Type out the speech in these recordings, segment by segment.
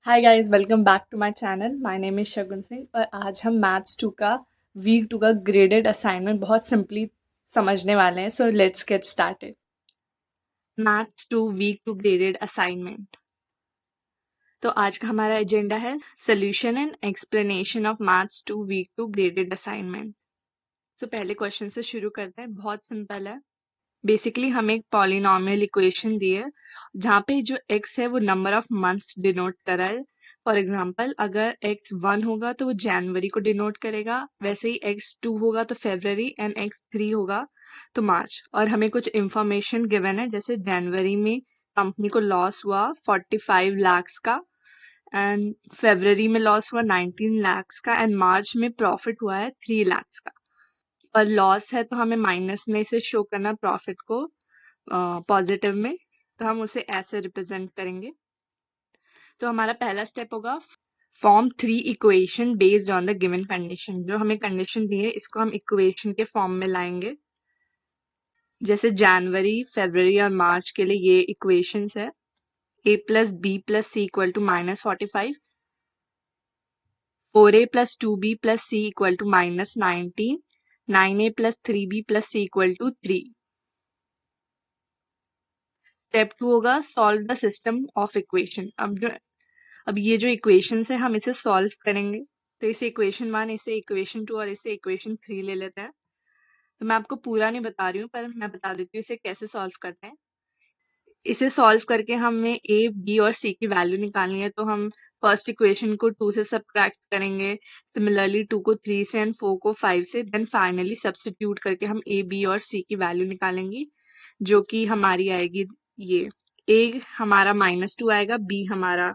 Hi guys, welcome back to my channel. My name is Shagun Singh और आज हम maths 2 का वीक 2 का ग्रेडेड असाइनमेंट बहुत सिंपली समझने वाले हैं। So let's get started. Maths 2 week 2 graded assignment. तो आज का हमारा एजेंडा है solution and explanation of maths 2 week 2 graded assignment. तो पहले क्वेश्चन से शुरू करते हैं, बहुत सिंपल है। बेसिकली हमें एक पॉलिनॉमियल इक्वेशन दी है जहाँ पे जो x है वो नंबर ऑफ मंथ्स डिनोट कर रहा है। फॉर एग्जाम्पल अगर x 1 होगा तो वो जनवरी को डिनोट करेगा, वैसे ही x 2 होगा तो फेब्रवरी एंड x 3 होगा तो मार्च। और हमें कुछ इंफॉर्मेशन गिवन है, जैसे जनवरी में कंपनी को लॉस हुआ 45 lakhs का, एंड फेब्रवरी में लॉस हुआ 19 lakhs का, एंड मार्च में प्रॉफिट हुआ है 3 lakhs का। और लॉस है तो हमें माइनस में से शो करना प्रॉफिट को पॉजिटिव में, तो हम उसे ऐसे रिप्रेजेंट करेंगे। तो हमारा पहला स्टेप होगा form 3 equation based on the given condition. जो हमें कंडीशन दी है इसको हम इक्वेशन के फॉर्म में लाएंगे। जैसे जनवरी, फरवरी और मार्च के लिए ये इक्वेशंस है। a plus b plus c equal to -45, 4a plus 2b plus c equal to -19, 9a plus 3b plus c equal to 3। Step 2 होगा solve the system of equation. अब ये जो इक्वेशंस है हम इसे सॉल्व करेंगे। तो इसे इक्वेशन 1, इसे इक्वेशन 2 और इसे इक्वेशन 3 ले लेते हैं। तो मैं आपको पूरा नहीं बता रही हूँ, पर मैं बता देती हूँ इसे कैसे सॉल्व करते हैं। इसे सॉल्व करके हमें a, b और c की वैल्यू निकालनी है। तो हम फर्स्ट इक्वेशन को 2 से सब्ट्रैक्ट करेंगे, सिमिलरली 2 को 3 से एंड 4 को 5 से, देन फाइनली सब्स्टिट्यूट करके हम a, b और c की वैल्यू निकालेंगे, जो कि हमारी आएगी ये। a हमारा -2 आएगा, b हमारा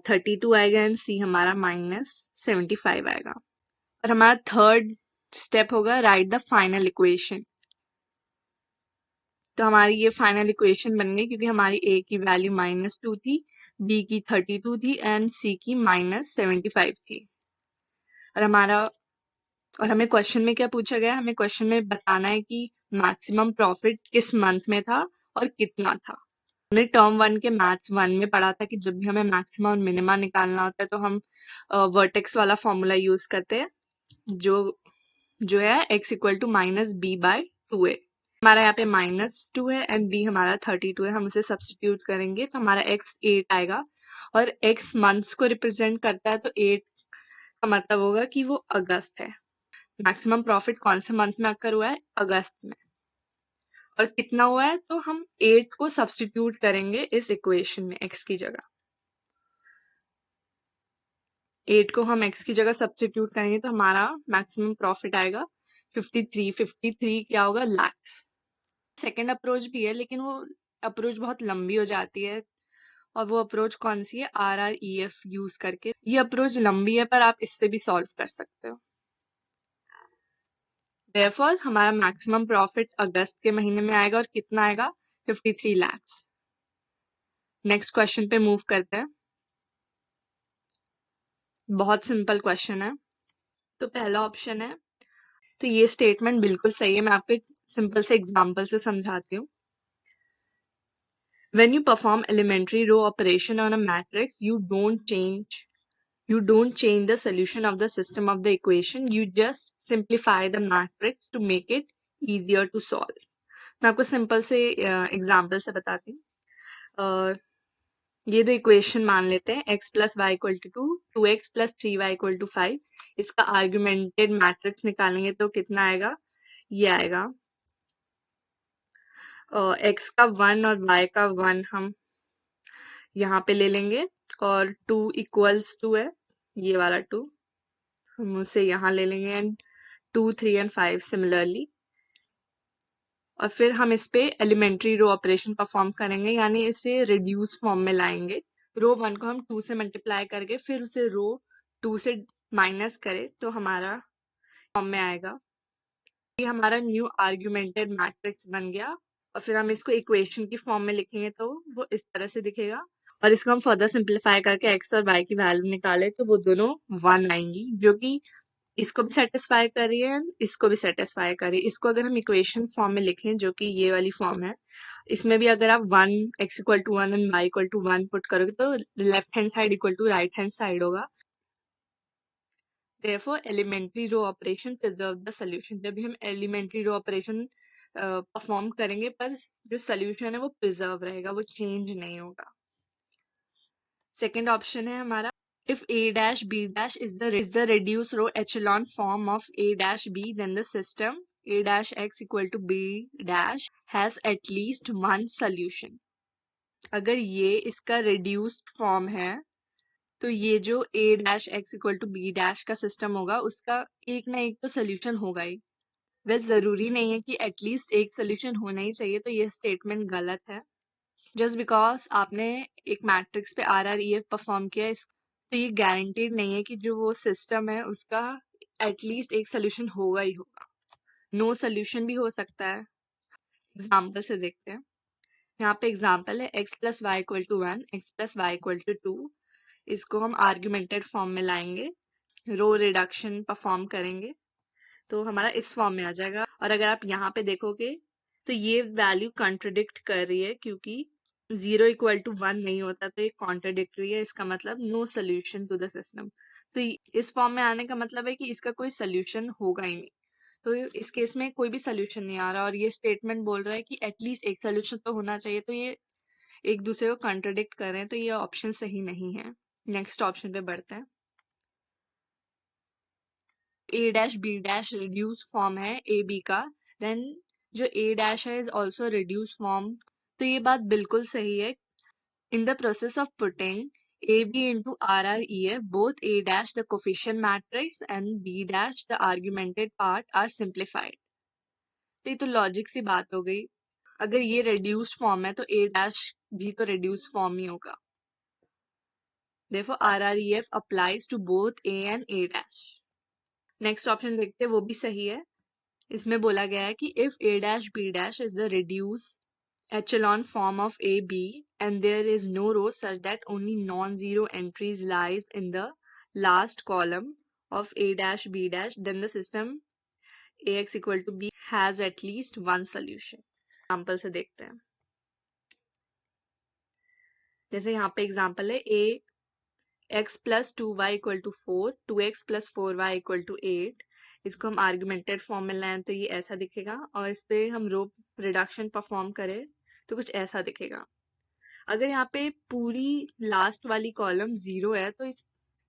32 आएगा एंड सी हमारा -75 आएगा। और हमारा थर्ड स्टेप होगा राइट द फाइनल इक्वेशन। तो हमारी ये फाइनल इक्वेशन बन गई, क्योंकि हमारी a की वैल्यू -2 थी, b की 32 थी एंड c की -75 थी। और हमें क्वेश्चन में क्या पूछा गया? हमें क्वेश्चन में बताना है कि मैक्सिमम प्रॉफिट किस मंथ में था और कितना था। हमने टर्म 1 के मैथ्स 1 में पढ़ा था कि जब भी हमें मैक्सिमा और मिनिमा निकालना होता है तो हम वर्टेक्स वाला फॉर्मूला यूज करते हैं, जो जो है x इक्वल टू -b/2a। हमारा यहाँ पे -2 है एंड b हमारा 32 है, हम उसे सब्स्टिट्यूट करेंगे तो हमारा x 8 आएगा। और x मंथ्स को रिप्रेजेंट करता है, तो 8 का मतलब होगा कि वो अगस्त है। मैक्सिमम प्रॉफिट कौन से मंथ में अकर हुआ है? अगस्त में। और कितना हुआ है? तो हम 8 को सब्स्टिट्यूट करेंगे इस इक्वेशन में x की जगह। 8 को हम x की जगह सब्स्टिट्यूट करेंगे तो हमारा मैक्सिमम प्रॉफिट आएगा 53। 53 क्या होगा? लैक्स। सेकेंड अप्रोच भी है, लेकिन वो अप्रोच बहुत लंबी हो जाती है। और वो अप्रोच कौन सी है? RREF यूज करके। ये अप्रोच लंबी है पर आप इससे भी सॉल्व कर सकते हो। देयरफॉर हमारा मैक्सिमम प्रॉफिट अगस्त के महीने में आएगा, और कितना आएगा? 53 लैक्स। नेक्स्ट क्वेश्चन पे मूव करते हैं। बहुत सिंपल क्वेश्चन है। तो पहला ऑप्शन है, तो ये स्टेटमेंट बिल्कुल सही है। मैं आपको एक सिंपल से एग्जांपल से समझाती हूँ। When you perform elementary row operation on a matrix, you don't change the solution of the system of the equation. You just simplify the matrix to make it easier to solve. मैं आपको simple से example से बताती हूँ। ये दो equation मान लेते हैं, x plus y equal to 2, 2x plus 3y equal to 5। इसका आर्ग्यूमेंटेड मैट्रिक्स निकालेंगे तो कितना आएगा? ये आएगा x का 1 और y का 1 हम यहाँ पे ले लेंगे, और 2 इक्वल्स टू है, ये वाला 2 हम उसे यहाँ ले लेंगे, एंड 2, 3 एंड 5 सिमिलरली। और फिर हम इस पे एलिमेंट्री रो ऑपरेशन परफॉर्म करेंगे, यानी इसे रिड्यूस फॉर्म में लाएंगे। रो 1 को हम 2 से मल्टीप्लाई करके फिर उसे रो 2 से माइनस करें तो हमारा फॉर्म में आएगा। ये हमारा न्यू आर्ग्यूमेंटेड मैट्रिक्स बन गया। और फिर हम इसको इक्वेशन की फॉर्म में लिखेंगे तो वो इस तरह से दिखेगा। और इसको हम फर्दर सिंप्लीफाई करके x और y की वैल्यू निकाले तो वो दोनों 1 आएंगी, जो कि इसको भी सेटिस्फाई कर रही है, इसको भी सेटिस्फाई कर रही है। इसको अगर हम इक्वेशन फॉर्म में लिखें, जो कि ये वाली फॉर्म है, इसमें भी अगर आप 1 x equal to 1 and y equal to 1 put करोगे तो left hand side equal to right hand side होगा। Therefore, elementary row operation preserve the solution। जब भी हम elementary row operation परफॉर्म करेंगे, पर जो सोल्यूशन है वो प्रिजर्व रहेगा, वो चेंज नहीं होगा। सेकेंड ऑप्शन है हमारा, if a dash b dash is the reduced row echelon form of a dash b, then the system a dash x equal to b dash has at least one solution। अगर ये इसका reduced form है तो ये जो a dash x equal to b dash का system होगा, उसका एक ना एक तो सोल्यूशन होगा ही। वह जरूरी नहीं है कि एटलीस्ट एक सोल्यूशन होना ही चाहिए, तो ये स्टेटमेंट गलत है। जस्ट बिकॉज आपने एक मैट्रिक्स पे RREF परफॉर्म किया, तो ये गारंटीड नहीं है कि जो वो सिस्टम है उसका एटलीस्ट एक सोल्यूशन होगा ही होगा। नो सोल्यूशन भी हो सकता है। एग्जाम्पल से देखते हैं। यहाँ पे एग्जाम्पल है x plus y equal to 1, x plus y equal to 2। इसको हम आर्ग्यूमेंटेड फॉर्म में लाएंगे, रो रिडक्शन परफॉर्म करेंगे तो हमारा इस फॉर्म में आ जाएगा। और अगर आप यहाँ पे देखोगे तो ये वैल्यू कॉन्ट्रडिक्ट कर रही है, क्योंकि 0 इक्वल टू 1 नहीं होता, तो ये कॉन्ट्रडिक्टरी है। इसका मतलब no solution to the system. So इस फॉर्म में आने का मतलब है कि इसका कोई सोल्यूशन होगा ही नहीं। तो इस केस में कोई भी सोल्यूशन नहीं आ रहा, और ये स्टेटमेंट बोल रहा है कि एटलीस्ट एक सोल्यूशन तो होना चाहिए, तो ये एक दूसरे को कॉन्ट्रडिक्ट कर रहे हैं, तो ये ऑप्शन सही नहीं है। नेक्स्ट ऑप्शन पे बढ़ते हैं। A dash B dash reduce form है ए बी का, देन जो ए डैश है इज ऑल्सो रिड्यूस फॉर्म। तो ये बात बिल्कुल सही है। In the process of putting A B into RREF, both A dash the coefficient matrix and B dash the augmented part are simplified. तो ये तो लॉजिक सी बात हो गई। अगर ये रिड्यूस फॉर्म है तो ए डैश भी तो रिड्यूस फॉर्म ही होगा। Therefore, RREF applies to both A and A dash। Next option देखते हैं, वो भी सही है। इसमें बोला गया है कि if A dash B dash is the reduced echelon form of A B and there is no row such that only non-zero entries lies in the last column of A dash B dash, then the system AX equal to B has at least one solution। Example से देखते हैं। जैसे यहाँ पे example है A x plus 2y equal to 4, 2x plus 4y equal to 8। इसको हम augmented form में लाएं तो ये ऐसा दिखेगा, और इस पे हम रो रिडक्शन परफॉर्म करें तो कुछ ऐसा दिखेगा। अगर यहाँ पे पूरी लास्ट वाली कॉलम 0 है तो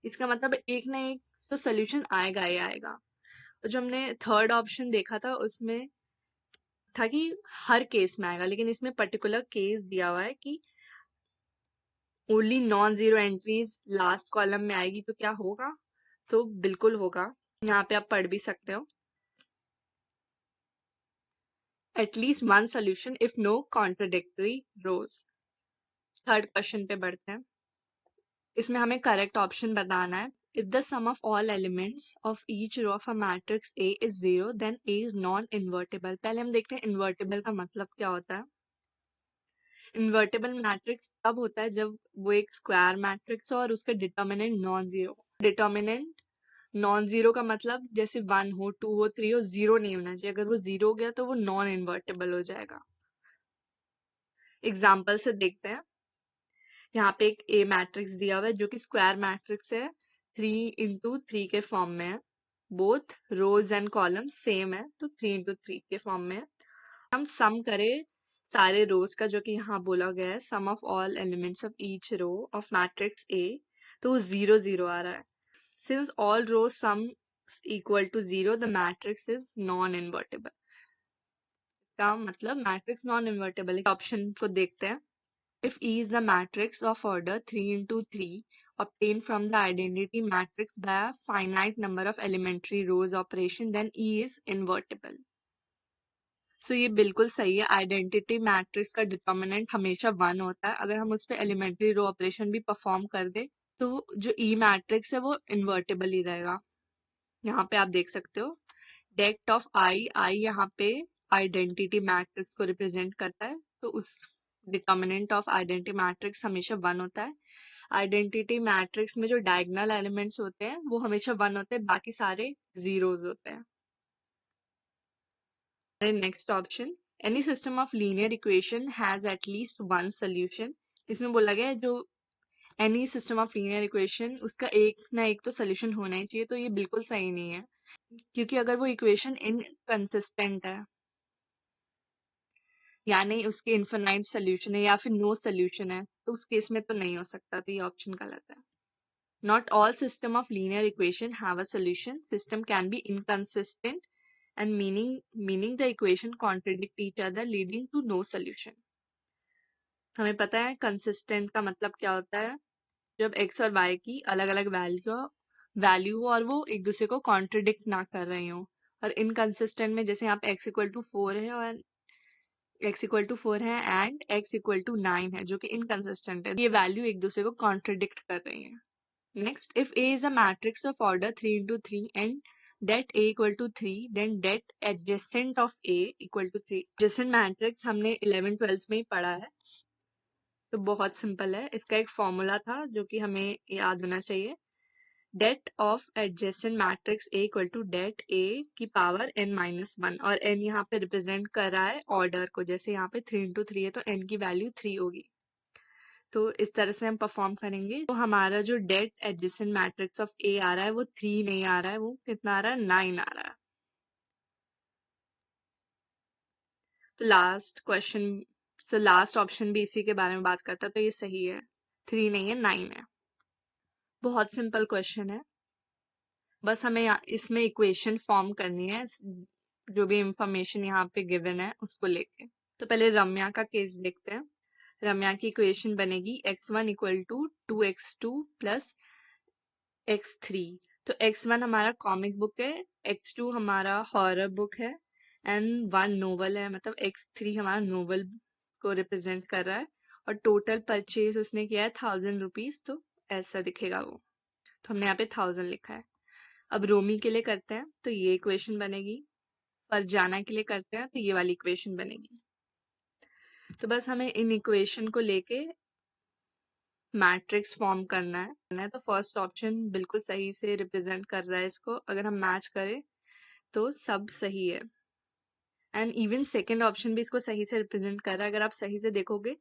इसका मतलब एक ना एक तो सोल्यूशन आएगा ही आएगा। और जो हमने थर्ड ऑप्शन देखा था उसमें था कि हर केस में आएगा, लेकिन इसमें पर्टिकुलर केस दिया हुआ है कि only non zero entries last column में आएगी, तो क्या होगा? तो बिल्कुल होगा। यहाँ पे आप पढ़ भी सकते हो, at least one solution if no contradictory rows. Third question पे बढ़ते हैं। इसमें हमें करेक्ट ऑप्शन बताना है। If the sum of all elements of each row of a matrix A is 0, then A is non invertible. पहले हम देखते हैं इन्वर्टेबल का मतलब क्या होता है। इन्वर्टेबल मैट्रिक्स तब होता है जब वो एक स्क्वायर मैट्रिक्स हो और उसका determinant non zero. Determinant non zero का मतलब जैसे 1 हो, 2 हो, 3 हो, 0 नहीं होना चाहिए। अगर वो 0 हो गया तो वो नॉन इन्वर्टेबल हो जाएगा। एग्जाम्पल से देखते हैं। यहाँ पे एक ए मैट्रिक्स दिया हुआ है जो कि स्क्वायर मैट्रिक्स है, 3 × 3 के फॉर्म में है। Both rows and column same है, तो 3 × 3 के फॉर्म में है। हम सम करें सारे रोज का, जो कि यहाँ बोला गया है sum of all elements of each row of matrix A, तो वो 0 0 आ रहा है। Since all row sums equal to 0, the matrix is non-invertible। का मतलब मैट्रिक्स नॉन इन्वर्टेबल है। ऑप्शन को देखते हैं। If E is the matrix of order 3 × 3 obtained from the identity matrix by a finite number of elementary rows operation, then E is invertible। So ये बिल्कुल सही है। आइडेंटिटी मैट्रिक्स का determinant हमेशा 1 होता है। अगर हम उस पर एलिमेंट्री रो ऑपरेशन भी परफॉर्म कर दे तो जो ई मैट्रिक्स है वो इन्वर्टेबल ही रहेगा। यहाँ पे आप देख सकते हो डेक्ट ऑफ आई, आई यहाँ पे आइडेंटिटी मैट्रिक्स को रिप्रेजेंट करता है, तो उस डिटर्मिनेंट ऑफ आइडेंटिटी मैट्रिक्स हमेशा 1 होता है। आइडेंटिटी मैट्रिक्स में जो डायगोनल एलिमेंट्स होते हैं वो हमेशा 1 होते हैं, बाकी सारे जीरोज होते हैं। Next option, any system of linear equation has at least one solution. इसमें बोला गया है जो any system of linear equation, उसका एक ना एक तो सोल्यूशन होना ही चाहिए, तो ये बिल्कुल सही नहीं है, क्योंकि अगर वो इक्वेशन इनकंसिस्टेंट है यानी उसके इनफाइनाइट सोल्यूशन है या फिर नो सोल्यूशन है, तो उस केस में तो नहीं हो सकता, तो ये ऑप्शन गलत है। Not all system of linear equation have a solution, system can be inconsistent and meaning the equation contradict each other leading to no solution. हमें पता है कंसिस्टेंट का मतलब क्या होता है, जब एक्स और वाई की अलग अलग वैल्यू हो और वो एक दूसरे को कॉन्ट्रडिक्ट ना कर रही हो। और इनकंसिस्टेंट में जैसे यहाँ पे एक्स इक्वल टू 4 है और x इक्वल टू 4 है एंड x इक्वल टू 9 है, जो कि इनकंसिस्टेंट है, ये वैल्यू एक दूसरे को कॉन्ट्रडिक्ट कर रही है। Next, if A is a matrix of order 3 into 3 and det A equal to 3, then det adjacent of A equal to 3। adjacent matrix हमने 11th-12th में ही पढ़ा है, तो बहुत सिंपल है। इसका एक फॉर्मूला था जो कि हमें याद होना चाहिए, det of adjacent matrix A equal to det A की पावर n-1, और n यहाँ पे रिप्रेजेंट कर रहा है ऑर्डर को, जैसे यहाँ पे 3 into 3 है तो n की वैल्यू 3 होगी। तो इस तरह से हम परफॉर्म करेंगे, तो हमारा जो डेट एडजेसेंट मैट्रिक्स ऑफ ए आ रहा है वो 3 नहीं आ रहा है, वो कितना आ रहा है, 9 आ रहा है। तो लास्ट ऑप्शन भी इसी के बारे में बात करता है, तो ये सही है, 3 नहीं है, 9 है। बहुत सिंपल क्वेश्चन है, बस हमें इसमें इक्वेशन फॉर्म करनी है जो भी इंफॉर्मेशन यहाँ पे गिवन है उसको लेके। तो पहले रम्या का केस देखते हैं। रम्या की इक्वेशन बनेगी x1 equal to 2x2 plus x3। तो x1 हमारा कॉमिक बुक है, x2 हमारा हॉरर बुक है एंड 1 नोवेल है, मतलब x3 हमारा नोवेल को रिप्रेजेंट कर रहा है, और टोटल परचेज उसने किया है 1000 रुपीज, तो ऐसा दिखेगा वो, तो हमने यहाँ पे 1000 लिखा है। अब रोमी के लिए करते हैं तो ये इक्वेशन बनेगी, फरजाना के लिए करते हैं तो ये वाली इक्वेशन बनेगी। तो बस हमें इन इक्वेशन को लेके मैट्रिक्स फॉर्म करना है। तो फर्स्ट ऑप्शन बिल्कुल सही से रिप्रेजेंट कर रहा है इसको, अगर हम मैच करें तो सब सही है, एंड इवन सेकंड ऑप्शन भी इसको सही से रिप्रेजेंट कर रहा है। अगर आप सही से देखोगे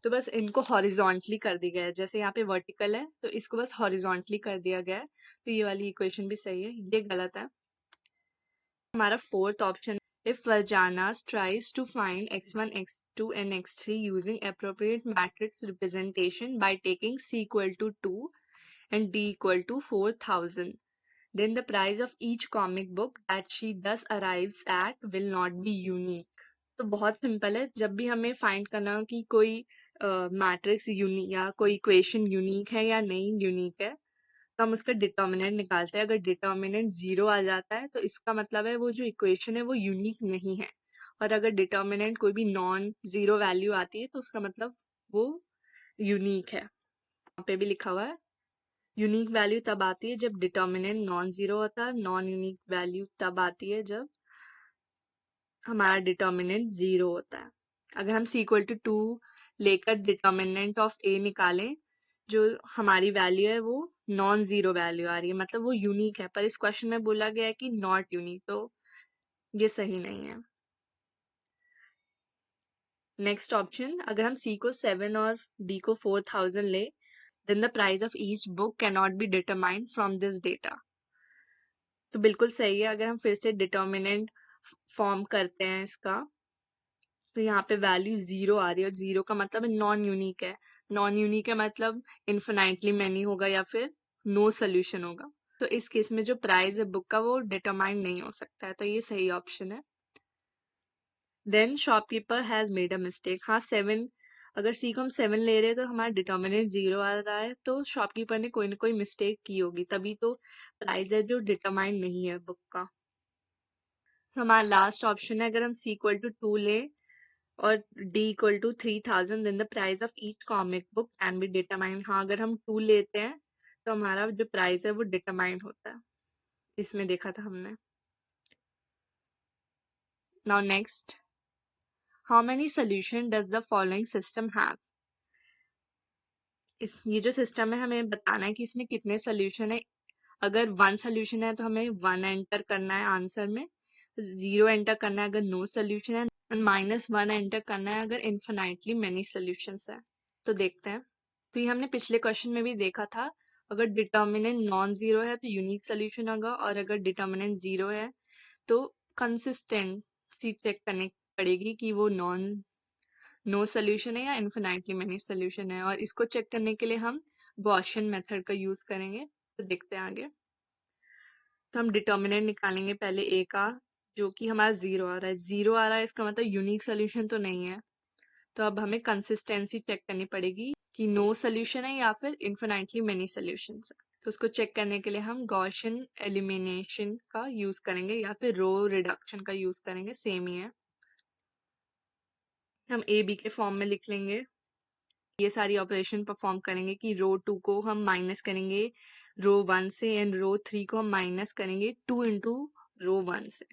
तो बस इनको हॉरिजॉन्टली कर दिया गया है, जैसे यहाँ पे वर्टिकल है तो इसको बस हॉरिजॉन्टली कर दिया गया है, तो ये वाली इक्वेशन भी सही है, ये गलत है। हमारा fourth option, if Valjanas tries to find x1, x2 and x3 using appropriate matrix representation by taking c equal to 2 and d equal to 4000, then the price of each comic book that she thus arrives at will not be unique। तो बहुत simple है, जब भी हमें find करना हो कि कोई मैट्रिक्स यूनिक या कोई इक्वेशन यूनिक है या नहीं यूनिक है, तो हम उसका डिटर्मिनेंट निकालते हैं। अगर डिटर्मिनेंट 0 आ जाता है तो इसका मतलब है वो जो इक्वेशन है वो यूनिक नहीं है, और अगर डिटर्मिनेंट कोई भी नॉन जीरो वैल्यू आती है तो उसका मतलब वो यूनिक है। यहाँ पे भी लिखा हुआ है, यूनिक वैल्यू तब आती है जब डिटर्मिनेंट नॉन जीरो होता है, नॉन यूनिक वैल्यू तब आती है जब हमारा डिटर्मिनेंट 0 होता है। अगर हम c इक्वल टू 2 लेकर डिटर्मिनेंट ऑफ a निकालें, जो हमारी वैल्यू है वो नॉन जीरो वैल्यू आ रही है, मतलब वो यूनिक है, पर इस क्वेश्चन में बोला गया है कि नॉट यूनिक, तो ये सही नहीं है। नेक्स्ट ऑप्शन, अगर हम c को 7 और d को 4000 ले, then the price of each book can not be determined from this data. तो बिल्कुल सही है, अगर हम फिर से डिटर्मिनेंट फॉर्म करते हैं इसका, तो यहाँ पे वैल्यू 0 आ रही है, और 0 का मतलब नॉन यूनिक है, नॉन यूनिक है मतलब इन्फिनाइटली मैनी होगा या फिर नो सोल्यूशन होगा, तो इस केस में जो प्राइस है बुक का वो डिटरमाइन नहीं हो सकता है, तो ये सही ऑप्शन है। Then shopkeeper has made a mistake. हाँ 7, अगर सी को हम 7 ले रहे हैं तो हमारा डिटर्मिनेंट 0 आ रहा है, तो शॉपकीपर ने कोई ना कोई मिस्टेक की होगी, तभी तो प्राइस है जो डिटरमाइन नहीं है बुक का। तो हमारा लास्ट ऑप्शन है, अगर हम सी इक्वल टू 2 ले और d equal to 3000, then the price of each comic book can be determined. हाँ अगर हम 2 लेते हैं तो हमारा जो प्राइस है वो डिटरमाइंड होता है, इसमें देखा था हमने। Now next, how many solution does the following system have. ये जो सिस्टम है हमें बताना है कि इसमें कितने सोल्यूशन है। अगर 1 सोल्यूशन है तो हमें 1 एंटर करना है आंसर में, 0 एंटर करना है अगर नो सोल्यूशन है, एंड -1 एंटर करना है अगर इन्फिनाइटली मेनी सोल्यूशंस है। तो देखते हैं। तो ये हमने पिछले क्वेश्चन में भी देखा था, अगर डिटर्मिनेंट नॉन जीरो है तो यूनिक सोल्यूशन होगा, और अगर डिटर्मिनेंट जीरो है तो कंसिस्टेंसी चेक करनी पड़ेगी कि वो नो सोल्यूशन है या इन्फिनाइटली मेनी सोल्यूशन है, और इसको चेक करने के लिए हम गॉसियन मेथड का यूज करेंगे। तो देखते हैं आगे। तो हम डिटर्मिनेंट निकालेंगे पहले ए का, जो कि हमारा जीरो आ रहा है। जीरो आ रहा है इसका मतलब यूनिक सोल्यूशन तो नहीं है। तो अब हमें कंसिस्टेंसी चेक करनी पड़ेगी कि नो सोल्यूशन है या फिर इन्फिनाइटली मेनी सोल्यूशंस है। तो उसको चेक करने के लिए हम गॉसियन एलिमिनेशन का यूज करेंगे या फिर रो रिडक्शन का यूज करेंगे, सेम ही है। हम ए बी के फॉर्म में लिख लेंगे। ये सारी ऑपरेशन परफॉर्म करेंगे कि रो 2 को हम माइनस करेंगे रो 1 से, एंड रो 3 को हम माइनस करेंगे 2 इंटू रो 1 से।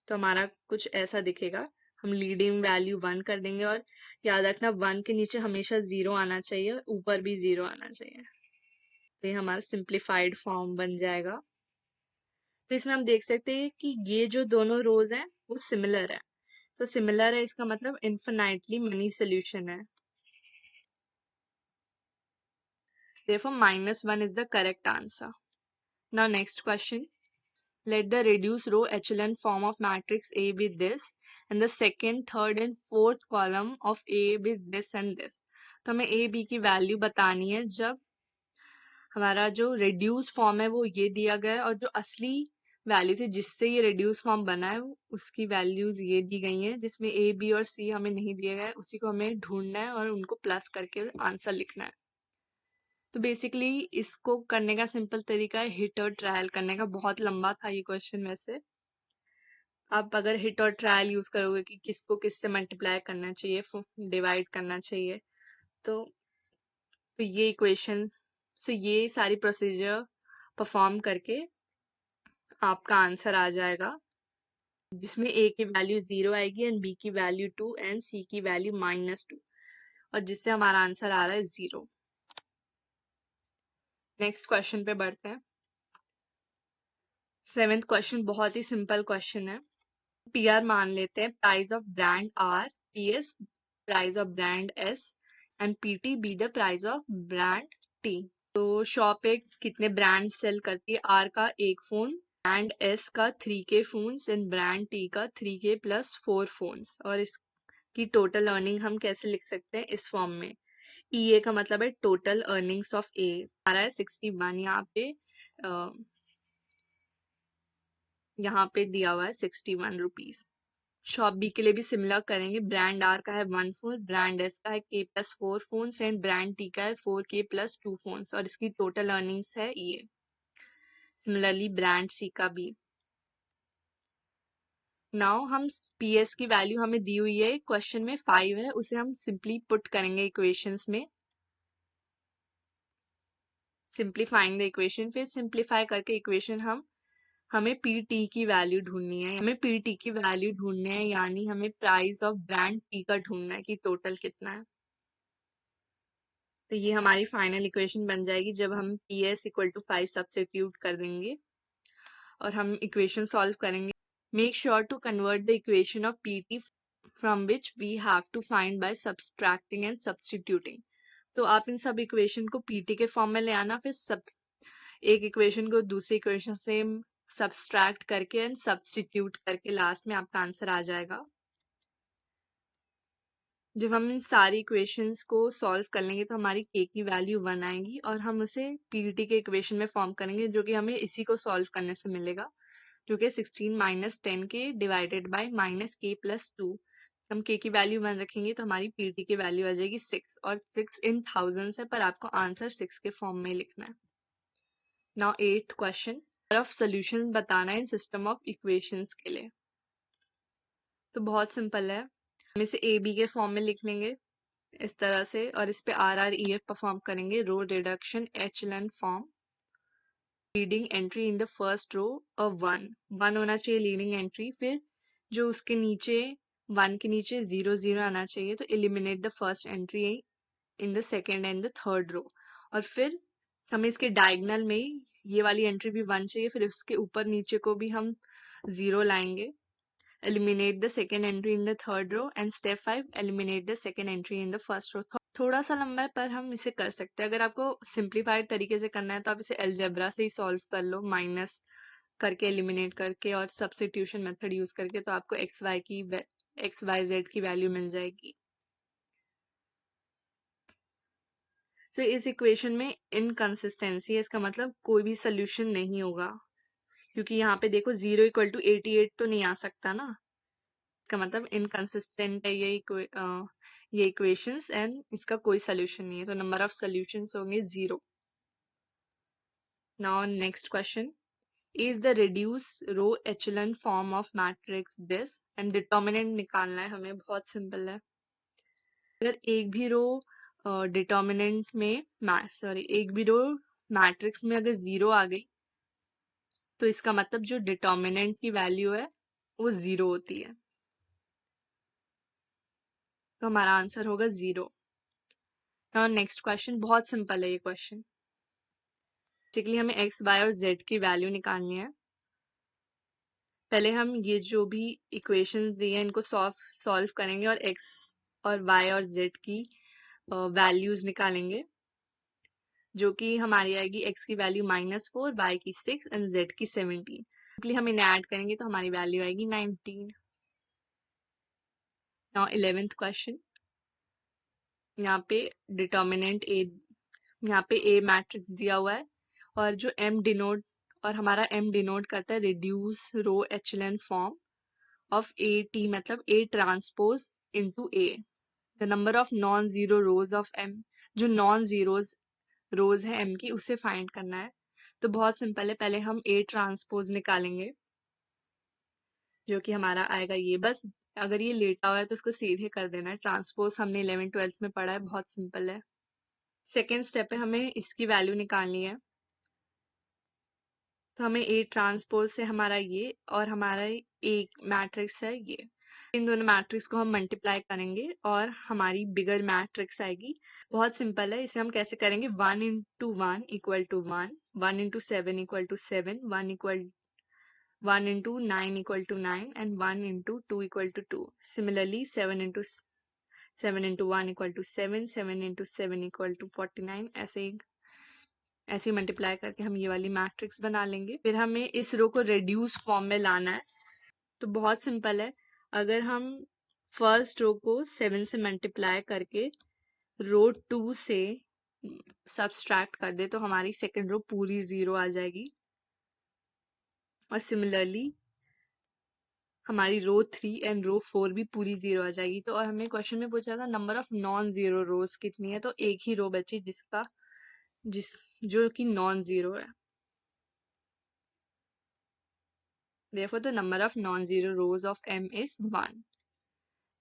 तो हमारा कुछ ऐसा दिखेगा। हम लीडिंग वैल्यू 1 कर देंगे, और याद रखना 1 के नीचे हमेशा 0 आना चाहिए, ऊपर भी 0 आना चाहिए। तो ये हमारा सिंप्लीफाइड फॉर्म बन जाएगा। तो इसमें हम देख सकते हैं कि ये जो दोनों रोज हैं वो सिमिलर है। तो सिमिलर है इसका मतलब इन्फिनाइटली मेनी सोल्यूशन है। Therefore, -1 is the correct answer. Now, next question. Let the reduced row echelon form of matrix A be this, and the second, third, and fourth column of A be this and this. तो हमें A, B की value बतानी है जब हमारा जो reduced form है वो ये दिया गया है, और जो असली वैल्यू थी जिससे ये reduced फॉर्म बना है उसकी वैल्यूज ये दी गई हैं, जिसमें A, B और C हमें नहीं दिया गया है, उसी को हमें ढूंढना है और उनको प्लस करके आंसर लिखना है। तो बेसिकली इसको करने का सिंपल तरीका है हिट और ट्रायल करने का। बहुत लंबा था ये क्वेश्चन वैसे। आप अगर हिट और ट्रायल यूज करोगे कि किसको किससे मल्टीप्लाई करना चाहिए, डिवाइड करना चाहिए, तो ये इक्वेशंस, सो ये सारी प्रोसीजर परफॉर्म करके आपका आंसर आ जाएगा, जिसमें ए की वैल्यू 0 आएगी, एंड बी की वैल्यू 2, एंड सी की वैल्यू -2, और जिससे हमारा आंसर आ रहा है 0। नेक्स्ट क्वेश्चन पे बढ़ते हैं। 7th क्वेश्चन बहुत ही सिंपल क्वेश्चन है। PR मान लेते हैं, price of brand R, PS price of brand S, and PT be the price of brand T। तो शॉप एक कितने ब्रांड सेल करती है? R का एक फोन, ब्रांड S का 3K phones, and brand T का 3K प्लस 4 फोन्स। और इसकी टोटल अर्निंग हम कैसे लिख सकते हैं इस फॉर्म में? EA का मतलब है टोटल अर्निंग्स ऑफ A, आ रहा है 61, यहाँ पे दिया हुआ है 61 रुपीज। शॉप बी के लिए भी सिमिलर करेंगे। ब्रांड आर का है 1 फोन, ब्रांड एस का है K plus 4 phone, and brand T का है 4K प्लस 2 फोन, और इसकी टोटल अर्निंग्स है ये। सिमिलरली ब्रांड सी का भी। नाउ हम PS की वैल्यू हमें दी हुई है क्वेश्चन में 5 है, उसे हम सिंपली पुट करेंगे इक्वेशंस में, सिंप्लीफाइंग द इक्वेशन। फिर सिंप्लीफाई करके इक्वेशन हमें PT की वैल्यू ढूंढनी है, यानी हमें प्राइस ऑफ ब्रांड टी का ढूंढना है कि टोटल कितना है। तो ये हमारी फाइनल इक्वेशन बन जाएगी जब हम PS इक्वल टू 5 सब्स्टिट्यूट कर देंगे और हम इक्वेशन सॉल्व करेंगे। Make sure to convert the equation of PT from which we have to find by subtracting and substituting. तो आप इन सब इक्वेशन को PT के फॉर्म में ले आना, फिर एक इक्वेशन को दूसरी इक्वेशन से सब्सट्रैक्ट करके एंड सब्स्टिट्यूट करके लास्ट में आपका आंसर आ जाएगा। जब हम इन सारी इक्वेशंस को सॉल्व कर लेंगे तो हमारी k की वैल्यू 1 आएगी, और हम उसे PT के इक्वेशन में फॉर्म करेंगे, जो कि हमें इसी को सॉल्व करने से मिलेगा, जो कि 16 minus 10K divided by -K plus 2। हम k की वैल्यू 1 रखेंगे तो हमारी PT की वैल्यू आ जाएगी 6, और 6 इन थाउजेंड्स है, पर आपको आंसर 6 के फॉर्म में लिखना है। Now 8th question of solution बताना है इन सिस्टम ऑफ इक्वेशंस के लिए। तो बहुत सिंपल है, हम इसे AB के फॉर्म में लिख लेंगे इस तरह से, और इस पे RREF परफॉर्म करेंगे, row reduction echelon form. Leading entry in the first row और 1 होना चाहिए लीडिंग एंट्री, फिर जो उसके नीचे 1 के नीचे 0 0 आना चाहिए, तो eliminate the first entry in the second and the third row, और फिर हमें इसके डायगनल में ये वाली एंट्री भी 1 चाहिए, फिर उसके ऊपर नीचे को भी हम 0 लाएंगे। Eliminate the second entry in the third row, and step 5 eliminate the second entry in the first row. थोड़ा सा लंबा है पर हम इसे कर सकते हैं। अगर आपको सिंप्लीफाइड तरीके से करना है तो आप इसे अलजेब्रा से ही सॉल्व कर लो, माइनस करके, एलिमिनेट करके और सब्स्टिट्यूशन मेथड यूज करके, तो आपको एक्स वाई जेड की वैल्यू मिल जाएगी। तो इस इक्वेशन में इनकंसिस्टेंसी है, इसका मतलब कोई भी सोल्यूशन नहीं होगा, क्योंकि यहाँ पे देखो 0 = 88 तो नहीं आ सकता ना, इसका मतलब इनकंसिस्टेंट है ये इक्वेशंस, एंड इसका कोई सोल्यूशन नहीं है, तो नंबर ऑफ सोल्यूशंस होंगे 0। Now next question, is the reduce row echelon form of matrix this, and determinant निकालना है हमें, बहुत सिंपल है। अगर एक भी रो डिटर्मिनेंट में एक भी रो मैट्रिक्स में अगर 0 आ गई तो इसका मतलब जो डिटर्मिनेंट की वैल्यू है वो 0 होती है, तो हमारा आंसर होगा 0। और नेक्स्ट क्वेश्चन बहुत सिंपल है ये क्वेश्चन। बेसिकली हमें एक्स वाई और जेड की वैल्यू निकालनी है। पहले हम ये जो भी इक्वेशंस दिए हैं इनको सॉल्व करेंगे और एक्स और वाई और जेड की वैल्यूज निकालेंगे, जो कि हमारी आएगी एक्स की वैल्यू -4, वाई की 6 एंड जेड की 17। सिंपली हम इन्हें ऐड करेंगे तो हमारी वैल्यू आएगी 19। नाउ 11th क्वेश्चन, यहाँ पे डिटर्मिनेंट ए, यहाँ पे ए मैट्रिक्स दिया हुआ है, और जो हमारा एम डिनोट करता है reduce row echelon form of A T, मतलब A transpose into A. The number of non zero rows of M, जो नॉन जीरोज रोज है एम की उसे फाइंड करना है। तो बहुत सिंपल है, पहले हम ए ट्रांसपोज निकालेंगे, जो कि हमारा आएगा ये। बस अगर ये लेटा हुआ है तो उसको सीधे कर देना है, ट्रांसपोज हमने 11th-12th में पढ़ा है, बहुत सिंपल है। सेकेंड स्टेप है, हमें इसकी वैल्यू निकालनी है, तो हमें ए ट्रांसपोज से हमारा ये और हमारा एक मैट्रिक्स है ये, इन दोनों मैट्रिक्स को हम मल्टीप्लाई करेंगे और हमारी बिगर मैट्रिक्स आएगी। बहुत सिंपल है, इसे हम कैसे करेंगे, 1 × 1 = 1, 1 × 7 = 7, 1 × 9 = 9, and 1 × 2 = 2। Similarly, 7 × 1 = 7, 7 × 7 = 49। ऐसे मल्टीप्लाई करके हम ये वाली मैट्रिक्स बना लेंगे। फिर हमें इस रो को रेड्यूस फॉर्म में लाना है, तो बहुत सिंपल है, अगर हम फर्स्ट रो को 7 से मल्टीप्लाई करके रो 2 से सब्सट्रैक्ट कर दे तो हमारी सेकेंड रो पूरी 0 आ जाएगी, और सिमिलरली हमारी रो 3 एंड रो 4 भी पूरी 0 आ जाएगी। तो और हमें क्वेश्चन में पूछा था नंबर ऑफ नॉन जीरो रोज कितनी है, तो एक ही रो बची जो कि नॉन जीरो है। Therefore, the number of non-zero rows of M is 1.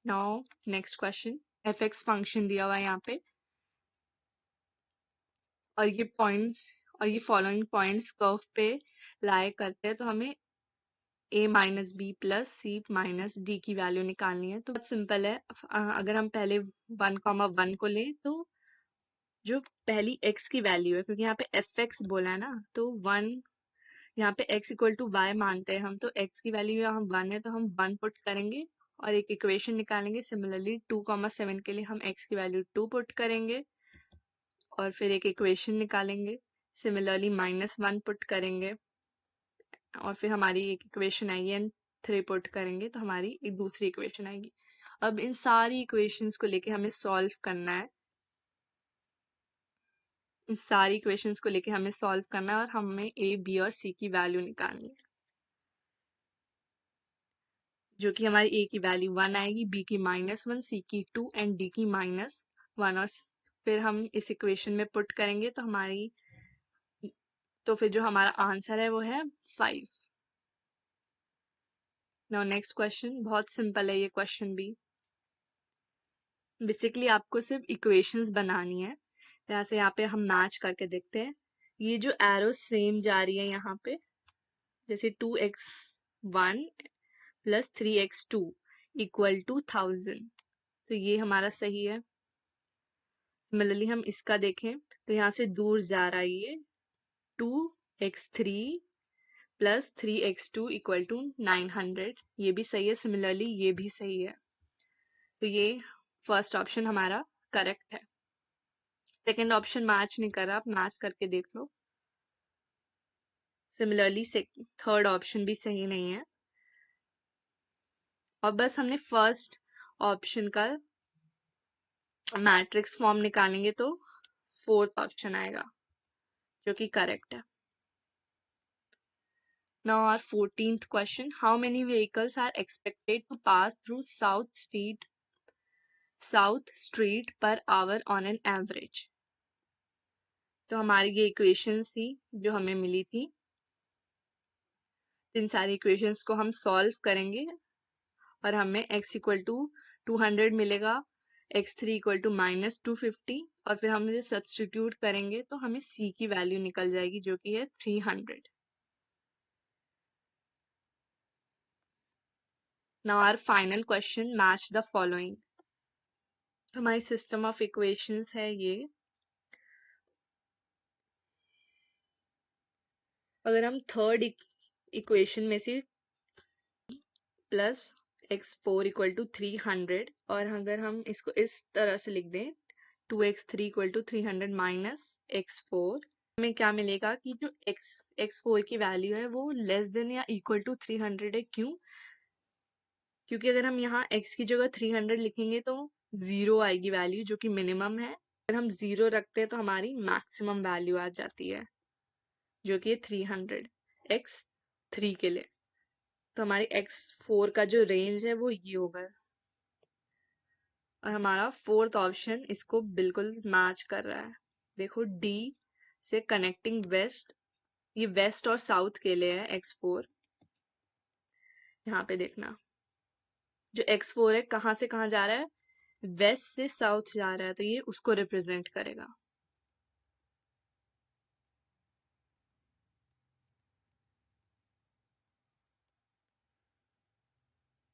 Now, next question. fx function दिया हुआ है यहाँ पे, और ये फॉलोइंग पॉइंट्स कर्व पे लाई करते हैं, तो हमें a - b + c - d की वैल्यू निकालनी है। तो बहुत सिंपल है, अगर हम पहले 1, 1 को लें तो जो पहली x की वैल्यू है, क्योंकि यहाँ पे fx बोला है ना, तो 1, यहाँ पे x = y मानते हैं हम, तो x की वैल्यू यहाँ 1 है तो हम 1 पुट करेंगे और एक इक्वेशन निकालेंगे। सिमिलरली 2, 7 के लिए हम x की वैल्यू 2 पुट करेंगे और फिर एक इक्वेशन निकालेंगे। सिमिलरली -1 पुट करेंगे और फिर हमारी एक इक्वेशन आएगी, एंड 3 पुट करेंगे तो हमारी एक दूसरी इक्वेशन आएगी। अब इन सारी इक्वेशंस को लेके हमें सॉल्व करना है, इन सारी इक्वेशंस को लेके हमें सॉल्व करना है और हमें a, b और c की वैल्यू निकालनी है, जो कि हमारी a की वैल्यू 1 आएगी, b की -1, c की 2 एंड d की -1, और फिर हम इस इक्वेशन में पुट करेंगे तो फिर जो हमारा आंसर है वो है 5। नाउ नेक्स्ट क्वेश्चन, बहुत सिंपल है ये क्वेश्चन भी। बेसिकली आपको सिर्फ इक्वेशंस बनानी है, जैसे यहाँ पे हम मैच करके देखते हैं। ये जो एरो सेम जा रही है यहाँ पे, जैसे 2x1 + 3x2 = 1000, तो ये हमारा सही है। सिमिलरली हम इसका देखें तो यहाँ से दूर जा रहा है ये 2x3 plus 3x2 equal to 900, ये भी सही है। सिमिलरली ये भी सही है, तो ये फर्स्ट ऑप्शन हमारा करेक्ट है। सेकेंड ऑप्शन मैच नहीं कर रहा, आप मैच करके देख लो। सिमिलरली थर्ड ऑप्शन भी सही नहीं है, और बस हमने फर्स्ट ऑप्शन का मैट्रिक्स फॉर्म निकालेंगे तो फोर्थ ऑप्शन आएगा जो कि करेक्ट है। Now our 14th question, how many vehicles are expected to pass through South Street per hour on an average? तो हमारी ये इक्वेशंस थी जो हमें मिली थी, इन सारी इक्वेशंस को हम सॉल्व करेंगे और हमें x इक्वल टू 200 मिलेगा, x3 इक्वल टू -250, और फिर हम इसे सब्स्टिट्यूट करेंगे तो हमें c की वैल्यू निकल जाएगी जो कि है 300। Now our final question, match the following। तो हमारी सिस्टम ऑफ इक्वेशंस है ये। अगर हम थर्ड इक्वेशन में से प्लस x4 इक्वल टू 300, और अगर हम इसको इस तरह से लिख दें 2x3 equal to 300 minus x4, हमें क्या मिलेगा कि जो x4 की वैल्यू है वो लेस देन या इक्वल टू 300 है। क्यों? क्योंकि अगर हम यहाँ x की जगह 300 लिखेंगे तो 0 आएगी वैल्यू जो कि मिनिमम है। अगर हम 0 रखते हैं तो हमारी मैक्सिमम वैल्यू आ जाती है जो कि 300 x3 के लिए। तो हमारी x4 का जो रेंज है वो ये होगा, और हमारा फोर्थ ऑप्शन इसको बिल्कुल मैच कर रहा है। देखो डी से कनेक्टिंग वेस्ट, ये वेस्ट और साउथ के लिए है x4। यहाँ पे देखना जो x4 है कहाँ से कहाँ जा रहा है, वेस्ट से साउथ जा रहा है, तो ये उसको रिप्रेजेंट करेगा।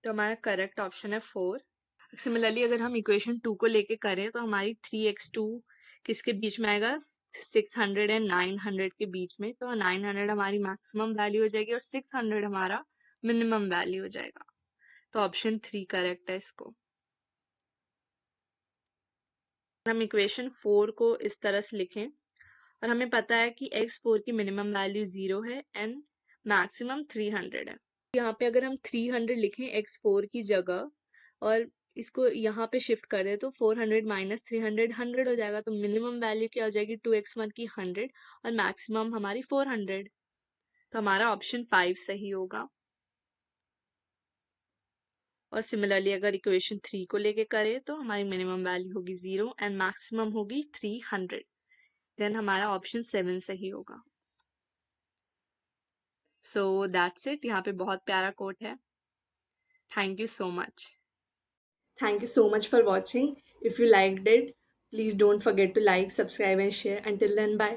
तो हमारा करेक्ट ऑप्शन है 4। सिमिलरली अगर हम इक्वेशन 2 को लेके करें तो हमारी 3x2 किसके बीच में आएगा, 600 एंड 900 के बीच में। तो 900 हमारी मैक्सिमम वैल्यू हो जाएगी और 600 हमारा मिनिमम वैल्यू हो जाएगा। तो ऑप्शन 3 करेक्ट है इसको। हम इक्वेशन 4 को इस तरह से लिखें, और हमें पता है कि x4 की मिनिमम वैल्यू 0 है एंड मैक्सिमम 300 है। यहाँ पे अगर हम 300 लिखें x4 की जगह और इसको यहाँ पे शिफ्ट कर दे तो 400 माइनस 300 100 हो जाएगा। तो मिनिमम वैल्यू क्या हो जाएगी 2x1 की 100 और मैक्सिमम हमारी 400। तो हमारा ऑप्शन 5 सही होगा। और सिमिलरली अगर इक्वेशन 3 को लेके करें तो हमारी मिनिमम वैल्यू होगी 0 एंड मैक्सिमम होगी 300, देन हमारा ऑप्शन 7 सही होगा। So that's it. यहाँ पे बहुत प्यारा कोट है। Thank you so much. Thank you so much for watching. If you liked it, please don't forget to like, subscribe, and share. Until then, bye.